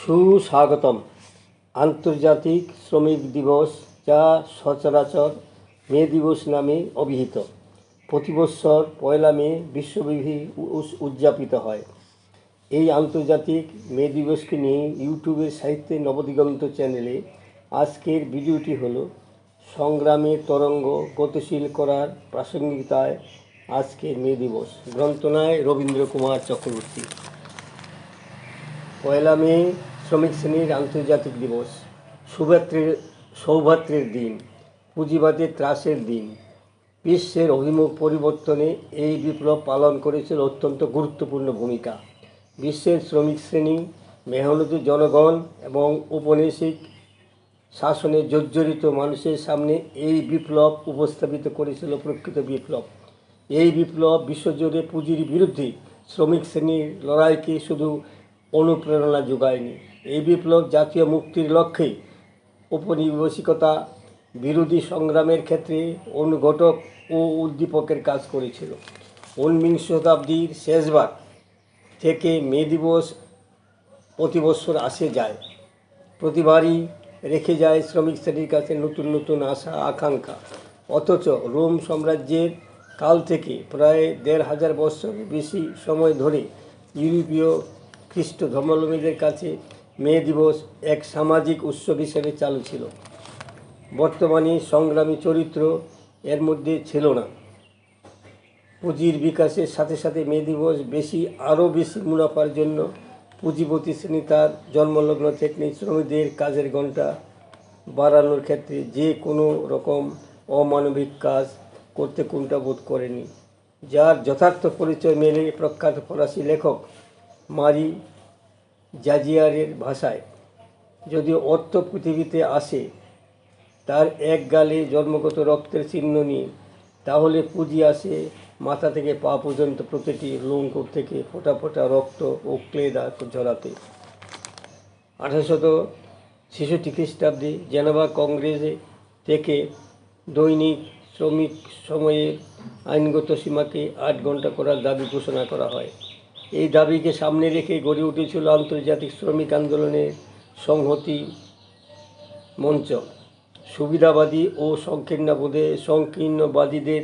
সুস্বাগতম। আন্তর্জাতিক শ্রমিক দিবস, যা সচরাচর মে দিবস নামে অভিহিত, প্রতি বছর 1 মে বিশ্বব্যাপী উদযাপিত হয়। এই আন্তর্জাতিক মে দিবসকে নিয়ে ইউটিউবের সাহিত্যের নবদিগন্ত চ্যানেলে আজকের ভিডিওটি হল সংগ্রামের তরঙ্গ গতিশীল করার প্রাসঙ্গিকতায় আজকের মে দিবস। গ্রন্থনায় রবীন্দ্র কুমার চক্রবর্তী। 1 মে শ্রমিক শ্রেণীর আন্তর্জাতিক দিবস। সৌভাত্রের দিন, পুঁজিবাদের ত্রাসের দিন। বিশ্বের অভিমুখ পরিবর্তনে এই বিপ্লব পালন করেছিল অত্যন্ত গুরুত্বপূর্ণ ভূমিকা। বিশ্বের শ্রমিক শ্রেণী, মেহনতি জনগণ এবং ঔপনিবেশিক শাসনে জর্জরিত মানুষের সামনে এই বিপ্লব উপস্থাপিত করেছিল প্রকৃত বিপ্লব। এই বিপ্লব বিশ্বজুড়ে পুঁজির বিরুদ্ধে শ্রমিক শ্রেণীর লড়াইকে শুধু অনুপ্রেরণা যোগায়নি, এই বিপ্লব জাতীয় মুক্তির লক্ষ্যে ঔপনিবেশিকতা বিরোধী সংগ্রামের ক্ষেত্রে অনুঘটক ও উদ্দীপকের কাজ করেছিল। 19 শতাব্দীর শেষভাগ থেকে মে দিবস প্রতি বছর আসে যায়, প্রতিবারই রেখে যায় শ্রমিক শ্রেণীর কাছে নতুন নতুন আশা আকাঙ্ক্ষা। অথচ রোম সাম্রাজ্যের কাল থেকে প্রায় 1500 বছরের বেশি সময় ধরে ইউরোপীয় খ্রিস্ট ধর্মাবলম্বীদের কাছে মে দিবস এক সামাজিক উৎসব হিসেবে চালু ছিল। বর্তমানে সংগ্রামী চরিত্র এর মধ্যে ছিল না। পুঁজির বিকাশের সাথে সাথে মে দিবস আরও বেশি মুনাফার জন্য পুঁজিপতি শ্রেণী তার জন্মলগ্ন থেকে শ্রমিকদের কাজের ঘণ্টা বাড়ানোর ক্ষেত্রে যে কোনো রকম অমানবিক কাজ করতে কুণ্ঠাবোধ করেনি, যার যথার্থ পরিচয় মেলে প্রখ্যাত ফরাসি লেখক মারি জাজিয়ারের ভাষায়। যদি অর্থ পৃথিবীতে আসে তার এক গালে জন্মগত রক্তের চিহ্ন নিয়ে, তাহলে পুঁজি আসে মাথা থেকে পা পর্যন্ত প্রতিটি লোমকূপ থেকে ফোঁটা ফোঁটা রক্ত ও ক্লেদা ঝরাতে। 1866 খ্রিস্টাব্দে জেনেভা কংগ্রেসে থেকে দৈনিক শ্রমিক সময়ের আইনগত সীমাকে 8 ঘন্টা করার দাবি ঘোষণা করা হয়। এই দাবিকে সামনে রেখে গড়ে উঠেছিল আন্তর্জাতিক শ্রমিক আন্দোলনের সংহতি মঞ্চ। সুবিধাবাদী ও সংকীর্ণবাদীদের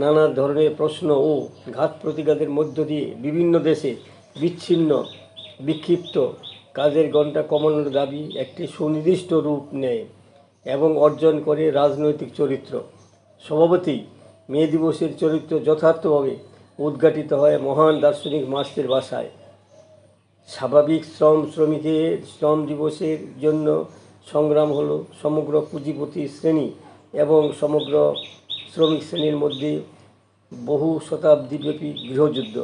নানা ধরনের প্রশ্ন ও ঘাত প্রতিঘাতের মধ্য দিয়ে বিভিন্ন দেশে বিক্ষিপ্ত কাজের ঘণ্টা কমানোর দাবি একটি সুনির্দিষ্ট রূপ নেয় এবং অর্জন করে রাজনৈতিক চরিত্র। স্বভাবতই মে দিবসের চরিত্র যথার্থভাবে উদ্ঘাটিত হয় মহান দার্শনিক মার্ক্সের ভাষায়। স্বাভাবিক শ্রমিকের শ্রম দিবসের জন্য সংগ্রাম হলো সমগ্র পুঁজিপতি শ্রেণী এবং সমগ্র শ্রমিক শ্রেণীর মধ্যে বহু শতাব্দীব্যাপী গৃহযুদ্ধ।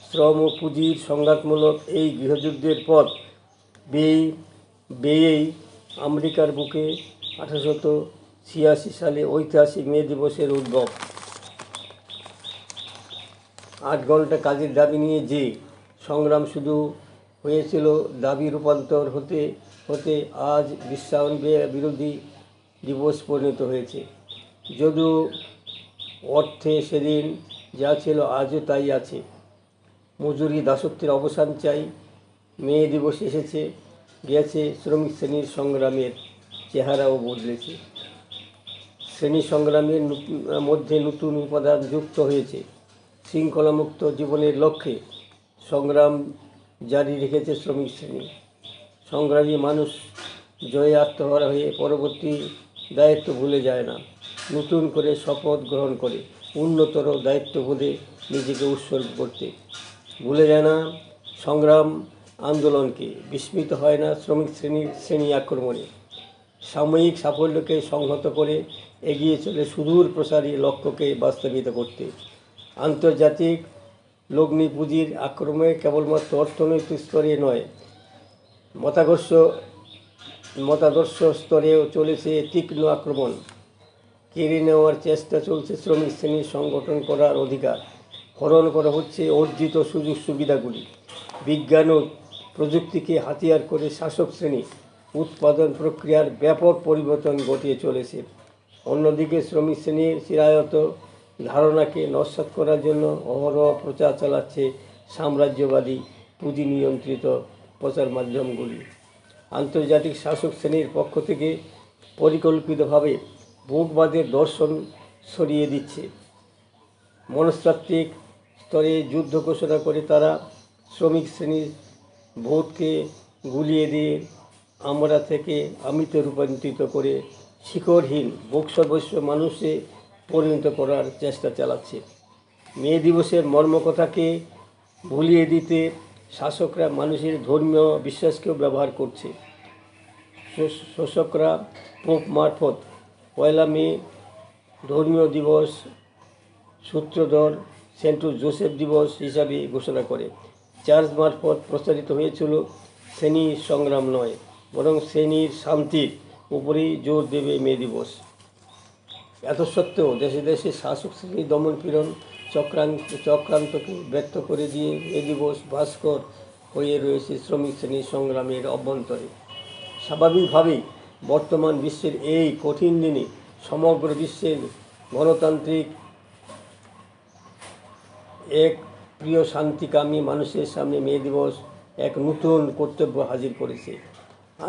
শ্রম ও পুঁজির সংঘাতমূলক এই গৃহযুদ্ধের পথ বেয়েই আমেরিকার বুকে 1886 সালে ঐতিহাসিক মে দিবসের উদ্ভব। 8 ঘন্টা কাজের দাবি নিয়ে যে সংগ্রাম শুধু হয়েছিল, দাবি রূপান্তর হতে হতে আজ বিশ্বায়ন বিরোধী দিবস পরিণত হয়েছে। যদিও অর্থে সেদিন যা ছিল আজও তাই আছে। মজুরি দাসত্বের অবসান চাই। মে দিবস এসেছে গেছে, শ্রমিক শ্রেণীর সংগ্রামের চেহারাও বদলেছে। শ্রেণী সংগ্রামের মধ্যে নতুন উপাদান যুক্ত হয়েছে। শৃঙ্খলামুক্ত জীবনের লক্ষ্যে সংগ্রাম জারি রেখেছে শ্রমিক শ্রেণী। সংগ্রামী মানুষ জয়ে আত্মহারা হয়ে পরবর্তী দায়িত্ব ভুলে যায় না, নতুন করে শপথ গ্রহণ করে উন্নতর দায়িত্ববোধে নিজেকে উৎসর্গ করতে। ভুলে যায় না সংগ্রাম আন্দোলনকে, বিস্মিত হয় না শ্রেণী আক্রমণে। সাময়িক সাফল্যকে সংহত করে এগিয়ে চলে সুদূর প্রসারী লক্ষ্যকে বাস্তবায়িত করতে। আন্তর্জাতিক লগ্নি পুঁজির আক্রমণে কেবলমাত্র অর্থনৈতিক স্তরে নয়, মতাদর্শ স্তরেও চলেছে তীক্ষ্ণ আক্রমণ। কেড়ে নেওয়ার চেষ্টা চলছে শ্রমিক শ্রেণীর সংগঠন করার অধিকার। হরণ করা হচ্ছে অর্জিত সুযোগ সুবিধাগুলি। বিজ্ঞান ও প্রযুক্তিকে হাতিয়ার করে শাসক শ্রেণী উৎপাদন প্রক্রিয়ার ব্যাপক পরিবর্তন ঘটিয়ে চলেছে। অন্যদিকে শ্রমিক শ্রেণীর চিরায়ত ধারণাকে নস্যাৎ করার জন্য অহরহ প্রচার চালাচ্ছে সাম্রাজ্যবাদী পুঁজি নিয়ন্ত্রিত প্রচার মাধ্যমগুলি। আন্তর্জাতিক শাসক শ্রেণীর পক্ষ থেকে পরিকল্পিতভাবে ভোগবাদের দর্শন ছড়িয়ে দিচ্ছে। মনস্তাত্ত্বিক স্তরে যুদ্ধ ঘোষণা করে তারা শ্রমিক শ্রেণীর বোধকে গুলিয়ে দিয়ে আমরা থেকে আমিতে রূপান্তরিত করে শিকড়হীন ভোগসর্বস্ব মানুষে পরিণত করার চেষ্টা চালাচ্ছে। মে দিবসের মর্মকথাকে ভুলিয়ে দিতে শাসকরা মানুষের ধর্মীয় বিশ্বাসকেও ব্যবহার করছে। শোষকরা পোপ মারফত 1 মে ধর্মীয় দিবস সূত্রধর সেন্ট জোসেফ দিবস হিসাবে ঘোষণা করে। চার্চ মারফত প্রচারিত হয়েছিল শ্রেণী সংগ্রাম নয়, বরং শ্রেণীর শান্তির উপরেই জোর দেবে মে দিবস। এত সত্ত্বেও দেশে দেশে শাসক শ্রেণীর দমন পীড়ন চক্রান্তকে ব্যর্থ করে দিয়ে মে দিবস ভাস্কর হয়ে রয়েছে শ্রমিক শ্রেণীর সংগ্রামের অভ্যন্তরে। স্বাভাবিকভাবেই বর্তমান বিশ্বের এই কঠিন দিনে সমগ্র বিশ্বের গণতান্ত্রিক এক প্রিয় শান্তিকামী মানুষের সামনে মে দিবস এক নতুন কর্তব্য হাজির করেছে।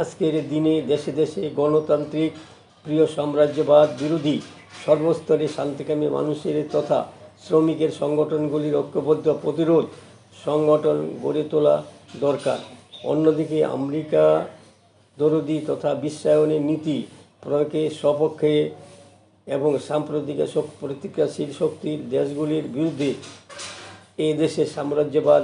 আজকের দিনে দেশে দেশে গণতান্ত্রিক প্রিয় সাম্রাজ্যবাদ বিরোধী সর্বস্তরে শান্তিকামী মানুষের তথা শ্রমিকের সংগঠনগুলির ঐক্যবদ্ধ প্রতিরোধ সংগঠন গড়ে তোলা দরকার। অন্যদিকে আমেরিকা দরদি তথা বিশ্বায়নের নীতি প্রয়োগের সপক্ষে এবং সাম্প্রতিক প্রতিক্রিয়াশীল শক্তির দেশগুলির বিরুদ্ধে এই দেশে সাম্রাজ্যবাদ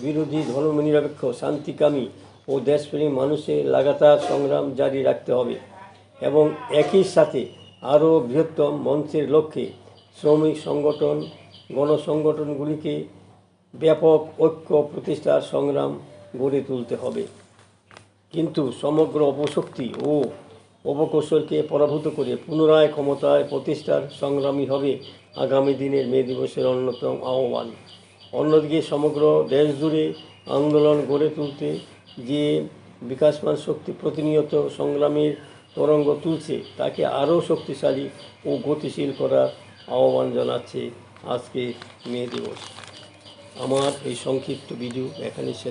বিরোধী ধর্মনিরপেক্ষ শান্তিকামী ও দেশপ্রেমী মানুষের লাগাতার সংগ্রাম জারি রাখতে হবে এবং একই সাথে আরও বৃহত্তম মঞ্চের লক্ষ্যে শ্রমিক সংগঠন গণসংগঠনগুলিকে ব্যাপক ঐক্য প্রতিষ্ঠার সংগ্রাম গড়ে তুলতে হবে। কিন্তু সমগ্র অপশক্তি ও অপকৌশলকে পরাভূত করে পুনরায় ক্ষমতায় প্রতিষ্ঠার সংগ্রামই হবে আগামী দিনের মে দিবসের অন্যতম আহ্বান। অন্যদিকে সমগ্র দেশ জুড়ে আন্দোলন গড়ে তুলতে যে বিকাশমান শক্তি প্রতিনিয়ত সংগ্রামের তরঙ্গ তুলছে তাকে আরও শক্তিশালী ও গতিশীল করার আহ্বান জানাচ্ছে আজকে মে দিবস। আমার এই সংক্ষিপ্ত ভিডিও এখানে শেষ